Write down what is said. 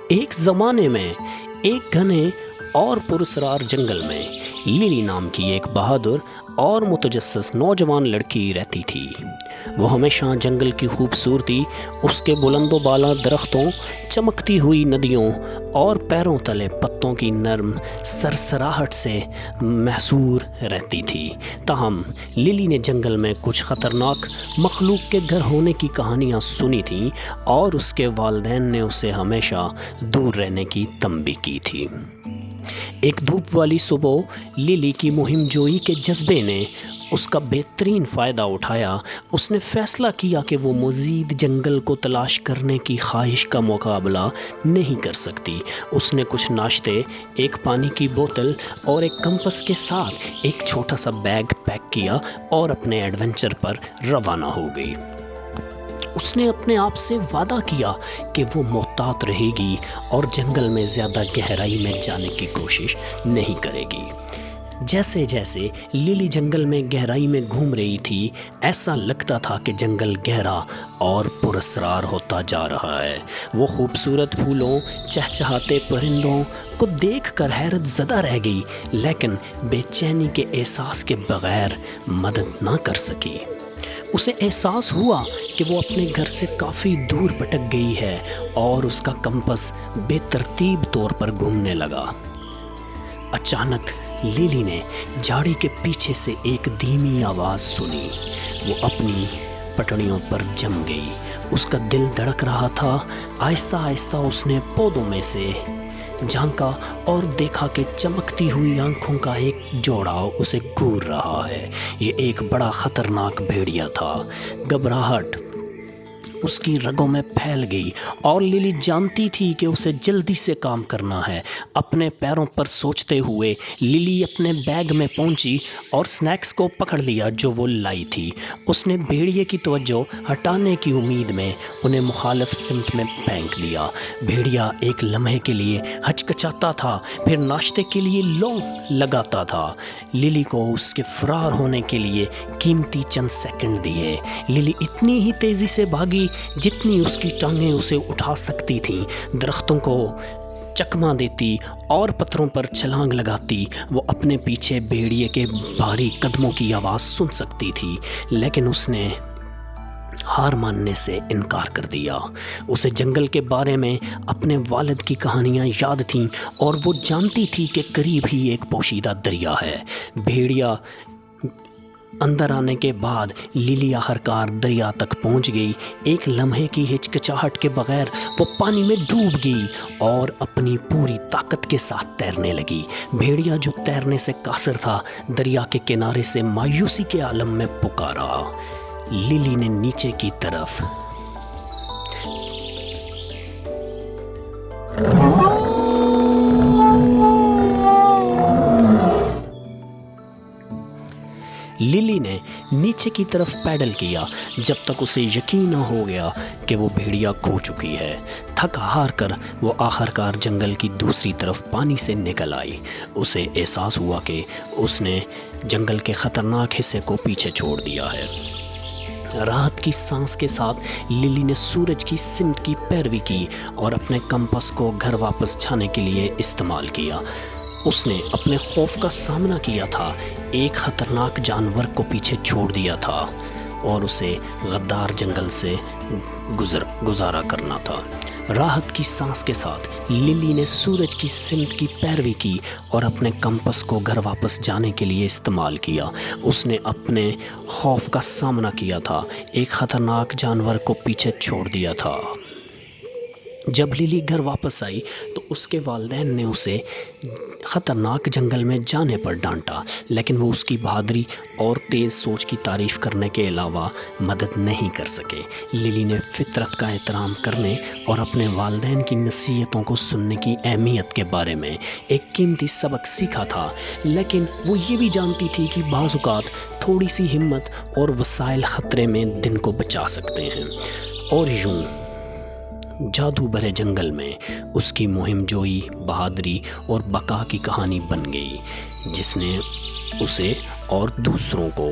ایک زمانے میں ایک گھنے اور پراسرار جنگل میں لیلی نام کی ایک بہادر اور متجسس نوجوان لڑکی رہتی تھی۔ وہ ہمیشہ جنگل کی خوبصورتی، اس کے بلند و بالا درختوں، چمکتی ہوئی ندیوں اور پیروں تلے پتوں کی نرم سرسراہٹ سے محصور رہتی تھی۔ تاہم لیلی نے جنگل میں کچھ خطرناک مخلوق کے گھر ہونے کی کہانیاں سنی تھیں اور اس کے والدین نے اسے ہمیشہ دور رہنے کی تنبیہ کی تھی۔ ایک دھوپ والی صبح لیلی کی مہم جوئی کے جذبے نے اس کا بہترین فائدہ اٹھایا۔ اس نے فیصلہ کیا کہ وہ مزید جنگل کو تلاش کرنے کی خواہش کا مقابلہ نہیں کر سکتی۔ اس نے کچھ ناشتے، ایک پانی کی بوتل اور ایک کمپس کے ساتھ ایک چھوٹا سا بیگ پیک کیا اور اپنے ایڈونچر پر روانہ ہو گئی۔ اس نے اپنے آپ سے وعدہ کیا کہ وہ محتاط رہے گی اور جنگل میں زیادہ گہرائی میں جانے کی کوشش نہیں کرے گی۔ جیسے جیسے لیلی جنگل میں گہرائی میں گھوم رہی تھی، ایسا لگتا تھا کہ جنگل گہرا اور پراسرار ہوتا جا رہا ہے۔ وہ خوبصورت پھولوں، چہچہاتے پرندوں کو دیکھ کر حیرت زدہ رہ گئی، لیکن بے چینی کے احساس کے بغیر مدد نہ کر سکی۔ اسے احساس ہوا کہ وہ اپنے گھر سے کافی دور بھٹک گئی ہے اور اس کا کمپس بے ترتیب طور پر گھومنے لگا۔ اچانک لیلی نے جھاڑی کے پیچھے سے ایک دھیمی آواز سنی۔ وہ اپنی پٹڑیوں پر جم گئی۔ اس کا دل دھڑک رہا تھا۔ آہستہ آہستہ اس نے پودوں میں سے جھانکا اور دیکھا کہ چمکتی ہوئی آنکھوں کا ایک جوڑا اسے گھور رہا ہے۔ یہ ایک بڑا خطرناک بھیڑیا تھا۔ گھبراہٹ اس کی رگوں میں پھیل گئی اور لیلی جانتی تھی کہ اسے جلدی سے کام کرنا ہے۔ اپنے پیروں پر سوچتے ہوئے لیلی اپنے بیگ میں پہنچی اور سنیکس کو پکڑ لیا جو وہ لائی تھی۔ اس نے بھیڑیے کی توجہ ہٹانے کی امید میں انہیں مخالف سمت میں پھینک دیا۔ بھیڑیا ایک لمحے کے لیے ہچکچاتا تھا، پھر ناشتے کے لیے لونگ لگاتا تھا۔ لیلی کو اس کے فرار ہونے کے لیے قیمتی چند سیکنڈ دیے۔ لیلی اتنی ہی تیزی سے بھاگی جتنی اس کی ٹانگیں اسے اٹھا سکتی تھیں۔ درختوں کو چکما دیتی اور پتھروں پر چھلانگ لگاتی۔ وہ اپنے پیچھے بھیڑیے کے بھاری قدموں کی آواز سن سکتی تھی، لیکن اس نے ہار ماننے سے انکار کر دیا۔ اسے جنگل کے بارے میں اپنے والد کی کہانیاں یاد تھیں اور وہ جانتی تھی کہ قریب ہی ایک پوشیدہ دریا ہے۔ بھیڑیا اندر آنے کے بعد لیلی آخرکار دریا تک پہنچ گئی۔ ایک لمحے کی ہچکچاہٹ کے بغیر وہ پانی میں ڈوب گئی اور اپنی پوری طاقت کے ساتھ تیرنے لگی۔ بھیڑیا جو تیرنے سے قاصر تھا، دریا کے کنارے سے مایوسی کے عالم میں پکارا۔ لیلی نے نیچے کی طرف پیڈل کیا جب تک اسے یقین نہ ہو گیا کہ وہ بھیڑیا کھو چکی ہے۔ تھک ہار کر وہ آخرکار جنگل کی دوسری طرف پانی سے نکل آئی۔ اسے احساس ہوا کہ اس نے جنگل کے خطرناک حصے کو پیچھے چھوڑ دیا ہے۔ راحت کی سانس کے ساتھ لیلی نے سورج کی سمت کی پیروی کی اور اپنے کمپس کو گھر واپس جانے کے لیے استعمال کیا۔ اس نے اپنے خوف کا سامنا کیا تھا، ایک خطرناک جانور کو پیچھے چھوڑ دیا تھا اور اسے غدار جنگل سے گزارا کرنا تھا۔ راحت کی سانس کے ساتھ لیلی نے سورج کی سمت کی پیروی کی اور اپنے کمپس کو گھر واپس جانے کے لیے استعمال کیا۔ اس نے اپنے خوف کا سامنا کیا تھا، ایک خطرناک جانور کو پیچھے چھوڑ دیا تھا۔ جب لیلی گھر واپس آئی تو اس کے والدین نے اسے خطرناک جنگل میں جانے پر ڈانٹا، لیکن وہ اس کی بہادری اور تیز سوچ کی تعریف کرنے کے علاوہ مدد نہیں کر سکے۔ لیلی نے فطرت کا احترام کرنے اور اپنے والدین کی نصیحتوں کو سننے کی اہمیت کے بارے میں ایک قیمتی سبق سیکھا تھا، لیکن وہ یہ بھی جانتی تھی کہ بعض اوقات تھوڑی سی ہمت اور وسائل خطرے میں دن کو بچا سکتے ہیں۔ اور یوں جادو بھرے جنگل میں اس کی مہم جوئی، بہادری اور بقا کی کہانی بن گئی، جس نے اسے اور دوسروں کو